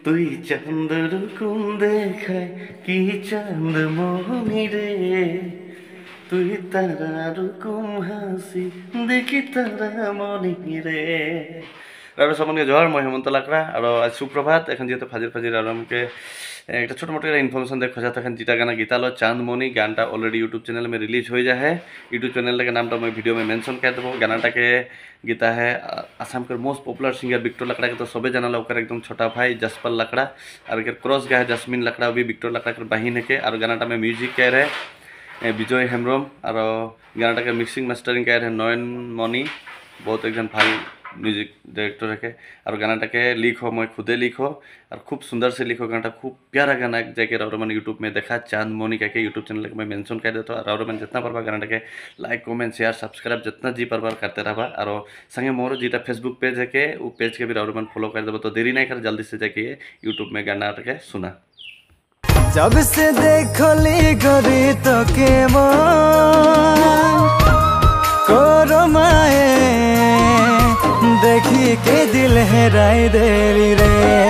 তুই চাঁদের কুম দেখায় কি চাঁদ মোহনী রে, তুই তারার কুম হাসি দেখি তারা মনি রে। আর সবাইকে জোহার, মই হেমন্ত লাকড়া। আর আজ সুপ্রভাত। এখন যেহেতু ফাজির ফাজির আর আমাকে একটা ছোটো मोटो इन्फॉर्मेशन देखो जाता है। जीटा गाना गीता लो चांदमणि गाना ऑलरेडी यूट्यूब चैनल में रिलीज हो जाए है। यूट्यूब चैनल के नाम मैं वीडियो में मेंशन कर देव। गाना के गीता है आसाम के मोस्ट पॉपुलर सिंगर विक्टर लकड़ा के तो सबे जाना ओकर एकदम छोटा भाई जसपाल लकड़ा। और क्रॉस गा है जस्मिन लकड़ा, भी विक्टर लकड़ा के बहिन के। और गाना में म्यूजिक कह रहे विजय हेम्ब्रम। और गाना के मिक्सिंग मास्टरिंग कह रहे नयन मणि, बहुत एकदम भाई म्यूजिक डायरेक्टर है। और गाना के लिखो मैं खुदे लिखो और खूब सुंदर से लिखो। गाना खूब प्यारा गाना जाके और मैंने यूट्यूब में देखा चांदमणि के यूट्यूब चैनल के मैं मेंशन कर देता हूँ। और मैंने जितना पारबा गाना के लाइक कमेंट शेयर सब्सक्राइब जितना जी पारबार करते रहा। और संगे मोर जीटा फेसबुक पेज है के वो पेज के भी और मैंने फॉलो कर देव। तो देरी नहीं कर, जल्दी से जाके यूट्यूब में गाना के सुना। जब से देखो ली गोरी तो के करो माए देखी के दिल है राय देरी रे।